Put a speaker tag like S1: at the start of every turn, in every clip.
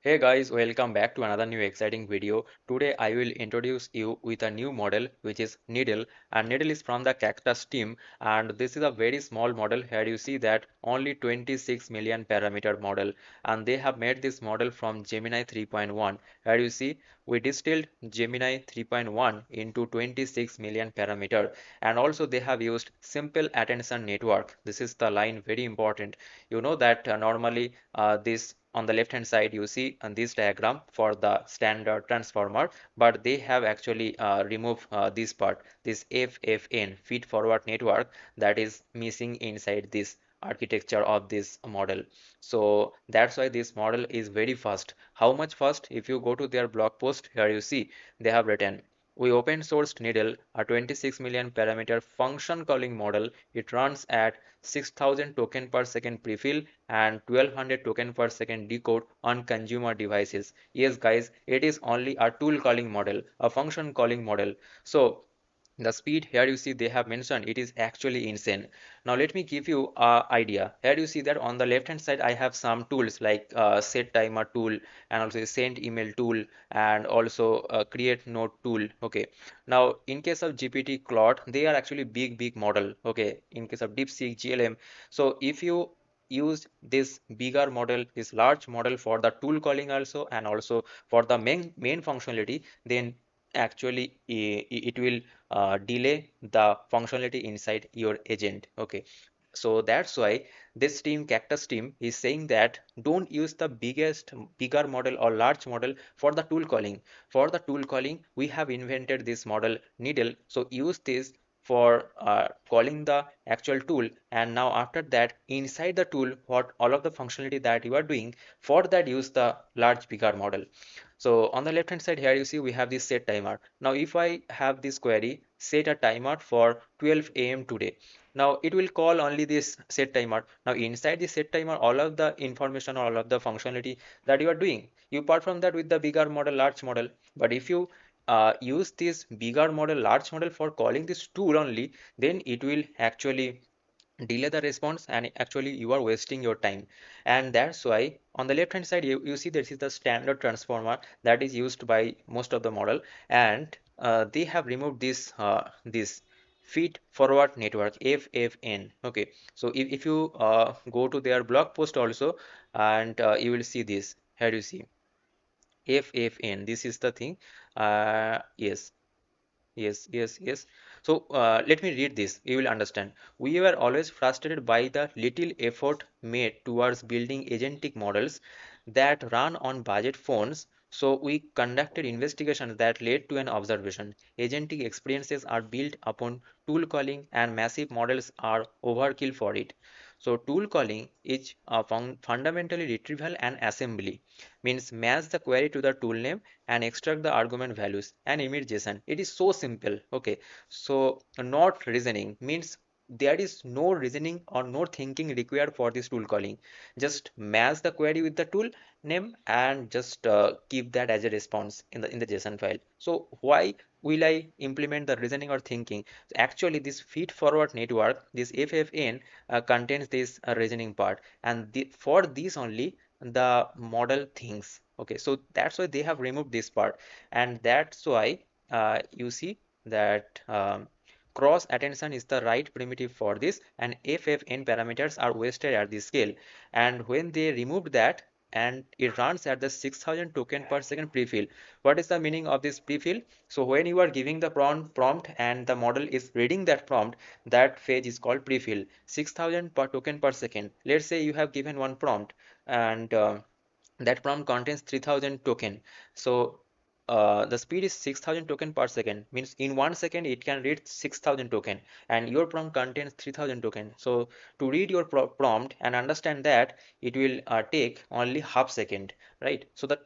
S1: Hey guys, welcome back to another new exciting video. Today I will introduce you with a new model which is Needle, and Needle is from the Cactus team, and this is a very small model. Here you see that only 26 million parameter model, and they have made this model from Gemini 3.1. Here you see we distilled Gemini 3.1 into 26 million parameter, and also they have used simple attention network. This is the line very important. You know that normally this on the left hand side you see on this diagram for the standard transformer, but they have actually removed this part, this FFN, feed forward network, that is missing inside this architecture of this model. So that's why this model is very fast. How much fast? If you go to their blog post, here you see they have written, we open sourced Needle, a 26 million parameter function calling model. It runs at 6000 token per second prefill and 1200 token per second decode on consumer devices. Yes, guys, it is only a tool calling model, a function calling model. So the speed here you see they have mentioned it is actually insane. Now let me give you a idea. Here you see that on the left hand side I have some tools like set timer tool and also send email tool and also create note tool. Okay, now in case of GPT Claude they are actually big model. Okay, in case of DeepSeek GLM, so if you use this bigger model, this large model for the tool calling also and also for the main functionality, then actually it will delay the functionality inside your agent. Okay, so that's why this team, Cactus team, is saying that don't use the bigger model or large model for the tool calling. For the tool calling we have invented this model Needle, so use this for calling the actual tool, and now after that inside the tool what all of the functionality that you are doing, for that use the large bigger model. So on the left hand side here you see we have this set timer. Now if I have this query, set a timer for 12 a.m. today. Now it will call only this set timer. Now inside the set timer, all of the information, all of the functionality that you are doing, you perform that with the bigger model, large model. But if you use this bigger model, large model for calling this tool only, then it will actually delay the response and actually you are wasting your time. And that's why on the left hand side you see this is the standard transformer that is used by most of the model, and they have removed this feed forward network FFN. Okay, so if you go to their blog post also, and you will see this, here you see FFN, this is the thing. Yes. Yes. So let me read this. You will understand. We were always frustrated by the little effort made towards building agentic models that run on budget phones. So we conducted investigations that led to an observation. Agentic experiences are built upon tool calling, and massive models are overkill for it. So tool calling is fundamentally retrieval and assembly. Means match the query to the tool name and extract the argument values and image JSON. It is so simple. Okay, so not reasoning means there is no reasoning or no thinking required for this tool calling. Just match the query with the tool name and just keep that as a response in the JSON file. So why will I implement the reasoning or thinking? Actually, this feed forward network, this FFN, contains this reasoning part, and for this only the model thinks. Okay, so that's why they have removed this part, and that's why you see that cross attention is the right primitive for this, and FFN parameters are wasted at this scale. And when they removed that, and it runs at the 6000 token per second prefill. What is the meaning of this prefill? So when you are giving the prompt and the model is reading that prompt, that phase is called prefill. 6000 per token per second. Let's say you have given one prompt, and that prompt contains 3000 token. So the speed is 6000 token per second, means in 1 second it can read 6000 token, and your prompt contains 3000 token. So to read your prompt and understand that, it will take only half second, right? So the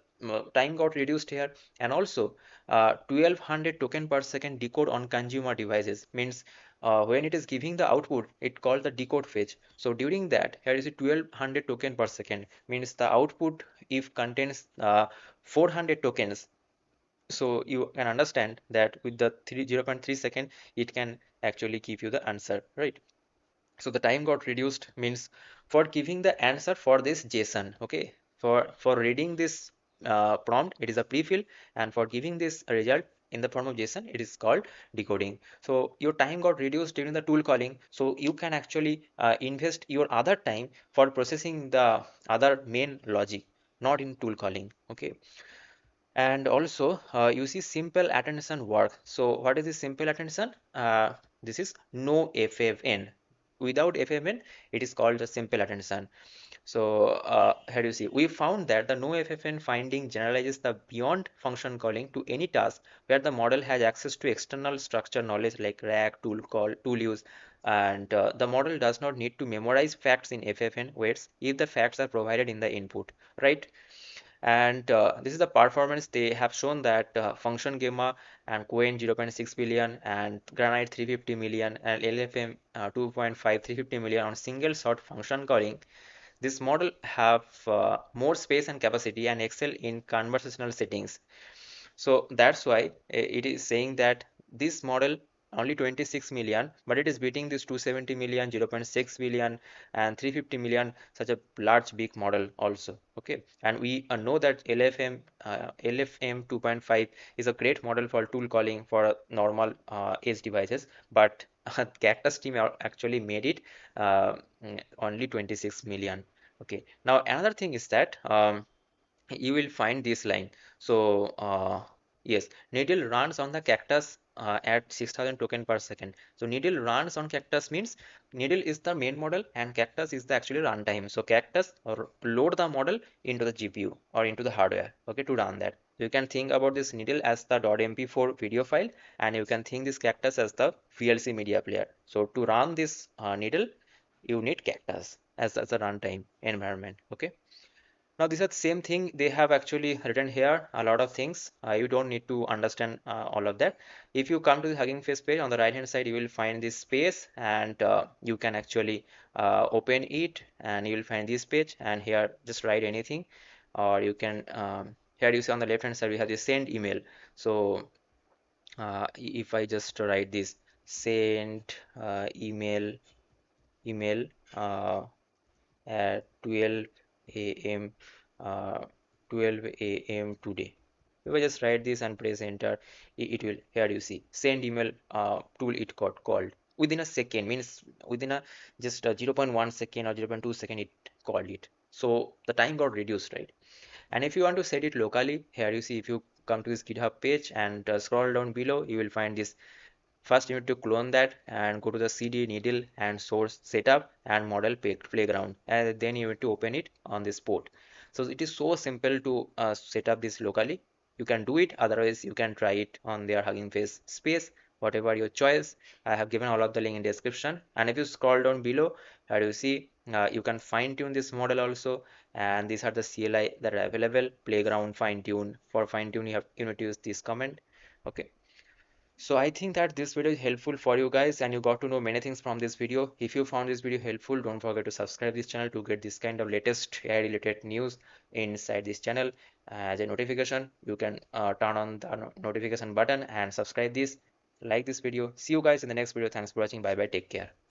S1: time got reduced here. And also 1200 token per second decode on consumer devices, means when it is giving the output, it called the decode phase. So during that, here is a 1200 token per second, means the output if contains 400 tokens. So you can understand that with the 0.3 second it can actually give you the answer, right? So the time got reduced, means for giving the answer for this JSON. Okay, for reading this prompt, it is a prefill, and for giving this result in the form of JSON, it is called decoding. So your time got reduced during the tool calling, so you can actually invest your other time for processing the other main logic, not in tool calling. Okay. And also you see simple attention work. So what is this simple attention? This is no ffn. Without ffn, it is called the simple attention. So here you see, we found that the no ffn finding generalizes the beyond function calling to any task where the model has access to external structure knowledge like rack, tool call, tool use, and the model does not need to memorize facts in ffn weights if the facts are provided in the input, right? And this is the performance. They have shown that function gamma and coin 0.6 billion and granite 350 million and lfm 2.5 350 million on single shot function calling, this model have more space and capacity and excel in conversational settings. So that's why it is saying that this model only 26 million, but it is beating this 270 million, 0.6 billion, and 350 million, such a large big model also. Okay, and we know that LFM 2.5 is a great model for tool calling for normal edge devices, but Cactus team actually made it only 26 million. Okay, now another thing is that you will find this line. So yes, needle runs on the Cactus at 6000 token per second. So needle runs on Cactus means needle is the main model and Cactus is the actually runtime. So Cactus load the model into the GPU or into the hardware, okay, to run that. You can think about this needle as the .mp4 video file, and you can think this Cactus as the VLC media player. So to run this needle, you need Cactus as a runtime environment. Okay. Now these are the same thing they have actually written here, a lot of things. You don't need to understand all of that. If you come to the Hugging Face page on the right hand side, you will find this space, and you can actually open it, and you will find this page, and here just write anything, or you can here you see on the left hand side we have the send email. So if I just write this send email uh, at 12 a.m. Uh, 12 a.m. today. If I just write this and press enter, it will, here you see, send email tool it got called within a second, means within a just 0.1 second or 0.2 second it called it. So the time got reduced, right? And if you want to set it locally, here you see, if you come to this GitHub page and scroll down below, you will find this. First, you need to clone that and go to the CD, needle, and source setup and model playground. And then you need to open it on this port. So it is so simple to set up this locally. You can do it. Otherwise, you can try it on their Hugging Face space, whatever your choice. I have given all of the link in description. And if you scroll down below, here you see you can fine tune this model also. And these are the CLI that are available. Playground fine tune. For fine tune, you need to use this command. Okay. So I think that this video is helpful for you guys, and you got to know many things from this video. If you found this video helpful, don't forget to subscribe this channel to get this kind of latest AI related news inside this channel. As a notification, you can turn on the notification button and subscribe this, like this video. See you guys in the next video. Thanks for watching. Bye bye. Take care.